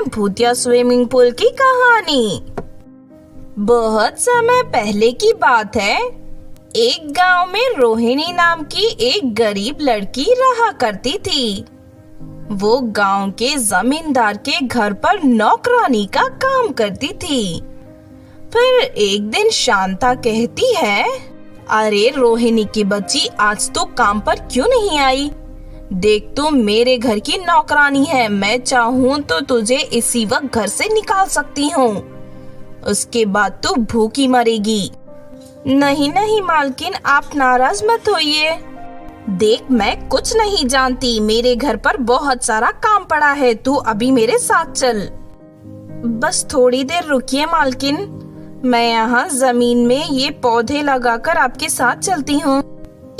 भूतिया swimming pool की कहानी। बहुत समय पहले की बात है। एक गांव में रोहिणी नाम की एक गरीब लड़की रहा करती थी। वो गांव के जमींदार के घर पर नौकरानी का काम करती थी। फिर एक दिन शांता कहती है, अरे रोहिणी की बच्ची, आज तो काम पर क्यों नहीं आई? देख, तू मेरे घर की नौकरानी है। मैं चाहूँ तो तुझे इसी वक्त घर से निकाल सकती हूँ। उसके बाद तू भूखी मरेगी। नहीं नहीं मालकिन, आप नाराज मत होइए। देख, मैं कुछ नहीं जानती। मेरे घर पर बहुत सारा काम पड़ा है। तू अभी मेरे साथ चल। बस थोड़ी देर रुकिए मालकिन, मैं यहाँ जमीन में ये पौधे लगाकर आपके साथ चलती हूँ।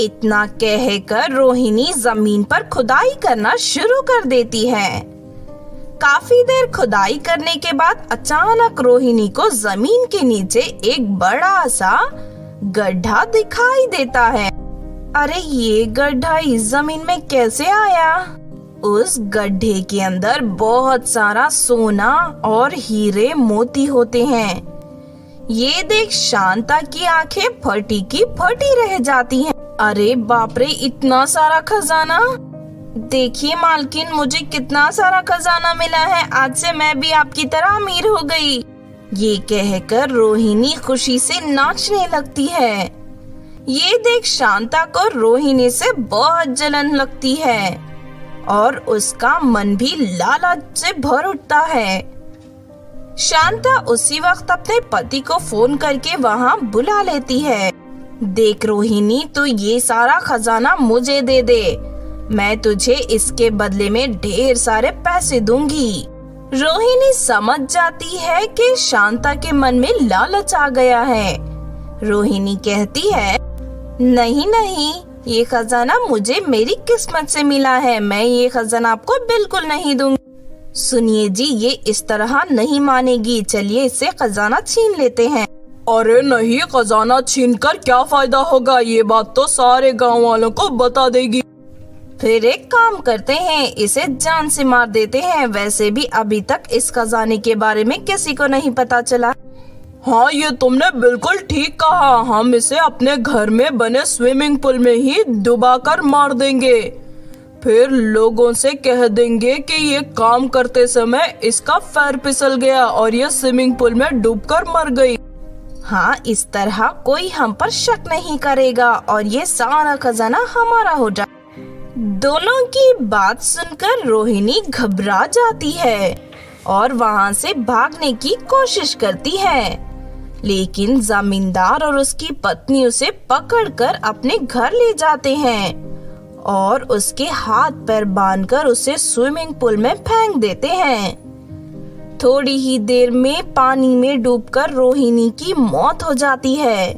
इतना कहकर रोहिणी जमीन पर खुदाई करना शुरू कर देती है। काफी देर खुदाई करने के बाद अचानक रोहिणी को जमीन के नीचे एक बड़ा सा गड्ढा दिखाई देता है। अरे ये गड्ढा इस जमीन में कैसे आया? उस गड्ढे के अंदर बहुत सारा सोना और हीरे मोती होते हैं। ये देख शांता की आंखें फटी की फटी रह जाती हैं। अरे बाप रे, इतना सारा खजाना! देखिए मालकिन, मुझे कितना सारा खजाना मिला है। आज से मैं भी आपकी तरह अमीर हो गई। ये कहकर रोहिणी खुशी से नाचने लगती है। ये देख शांता को रोहिणी से बहुत जलन लगती है और उसका मन भी लालच से भर उठता है। शांता उसी वक्त अपने पति को फोन करके वहाँ बुला लेती है। देख रोहिणी, तो ये सारा खजाना मुझे दे दे। मैं तुझे इसके बदले में ढेर सारे पैसे दूंगी। रोहिणी समझ जाती है कि शांता के मन में लालच आ गया है। रोहिणी कहती है, नहीं नहीं, ये खजाना मुझे मेरी किस्मत से मिला है। मैं ये खजाना आपको बिल्कुल नहीं दूंगी। सुनिए जी, ये इस तरह नहीं मानेगी। चलिए इससे खजाना छीन लेते हैं। अरे नहीं, खजाना छीनकर क्या फायदा होगा? ये बात तो सारे गांव वालों को बता देगी। फिर एक काम करते हैं, इसे जान से मार देते हैं। वैसे भी अभी तक इस खजाने के बारे में किसी को नहीं पता चला। हाँ, ये तुमने बिल्कुल ठीक कहा। हम इसे अपने घर में बने स्विमिंग पूल में ही डुबाकर मार देंगे। फिर लोगों से कह देंगे कि ये काम करते समय इसका पैर फिसल गया और ये स्विमिंग पूल में डूबकर मर गई। हाँ, इस तरह कोई हम पर शक नहीं करेगा और ये सारा खजाना हमारा हो जाए। दोनों की बात सुनकर रोहिणी घबरा जाती है और वहाँ से भागने की कोशिश करती है, लेकिन जमींदार और उसकी पत्नी उसे पकड़कर अपने घर ले जाते हैं और उसके हाथ पैर बांधकर उसे स्विमिंग पूल में फेंक देते हैं। थोड़ी ही देर में पानी में डूबकर रोहिणी की मौत हो जाती है।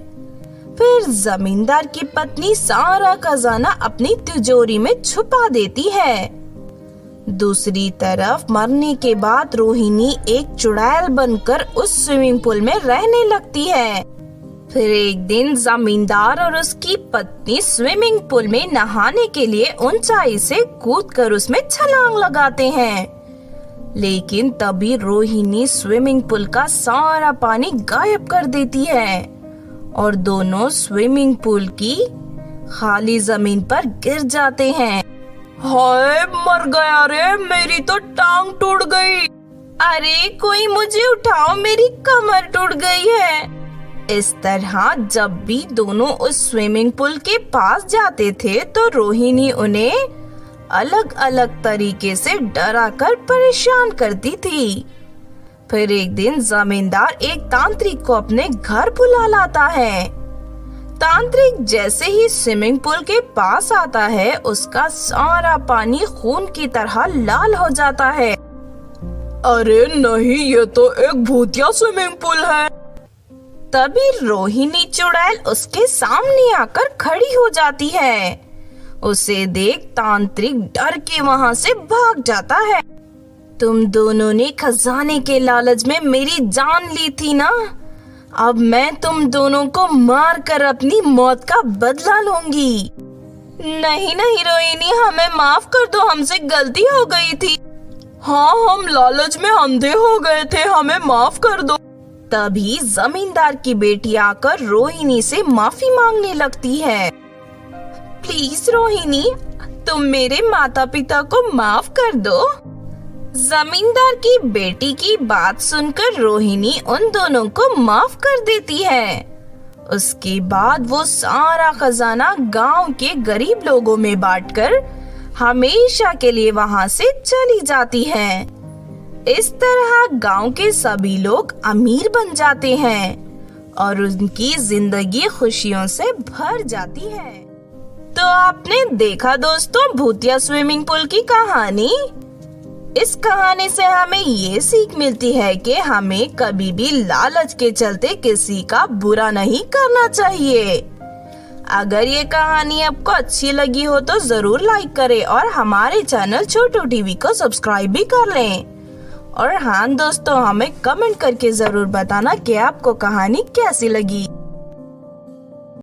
फिर जमींदार की पत्नी सारा खजाना अपनी तिजोरी में छुपा देती है। दूसरी तरफ मरने के बाद रोहिणी एक चुड़ैल बनकर उस स्विमिंग पूल में रहने लगती है। फिर एक दिन जमींदार और उसकी पत्नी स्विमिंग पूल में नहाने के लिए ऊंचाई से कूदकर उसमें छलांग लगाते हैं, लेकिन तभी रोहिणी स्विमिंग पूल का सारा पानी गायब कर देती है और दोनों स्विमिंग पूल की खाली जमीन पर गिर जाते हैं। हाय, मर गया रे, मेरी तो टांग टूट गई। अरे कोई मुझे उठाओ, मेरी कमर टूट गई है। इस तरह जब भी दोनों उस स्विमिंग पूल के पास जाते थे तो रोहिणी उन्हें अलग अलग तरीके से डराकर परेशान करती थी। फिर एक दिन जमींदार एक तांत्रिक को अपने घर बुला लाता है। तांत्रिक जैसे ही स्विमिंग पूल के पास आता है, उसका सारा पानी खून की तरह लाल हो जाता है। अरे नहीं, ये तो एक भूतिया स्विमिंग पूल है। तभी रोहिणी चुड़ैल उसके सामने आकर खड़ी हो जाती है। उसे देख तांत्रिक डर के वहाँ से भाग जाता है। तुम दोनों ने खजाने के लालच में मेरी जान ली थी ना? अब मैं तुम दोनों को मार कर अपनी मौत का बदला लूंगी। नहीं नहीं रोहिणी, हमें माफ कर दो, हमसे गलती हो गई थी। हाँ, हम लालच में अंधे हो गए थे, हमें माफ कर दो। तभी जमींदार की बेटी आकर रोहिणी से माफी मांगने लगती है। प्लीज रोहिणी, तुम मेरे माता पिता को माफ कर दो। जमींदार की बेटी की बात सुनकर रोहिणी उन दोनों को माफ कर देती है। उसके बाद वो सारा खजाना गांव के गरीब लोगों में बांटकर हमेशा के लिए वहां से चली जाती है। इस तरह गांव के सभी लोग अमीर बन जाते हैं और उनकी जिंदगी खुशियों से भर जाती है। तो आपने देखा दोस्तों भूतिया स्विमिंग पूल की कहानी। इस कहानी से हमें ये सीख मिलती है कि हमें कभी भी लालच के चलते किसी का बुरा नहीं करना चाहिए। अगर ये कहानी आपको अच्छी लगी हो तो जरूर लाइक करें और हमारे चैनल छोटू टीवी को सब्सक्राइब भी कर लें। और हाँ दोस्तों, हमें कमेंट करके जरूर बताना कि आपको कहानी कैसी लगी।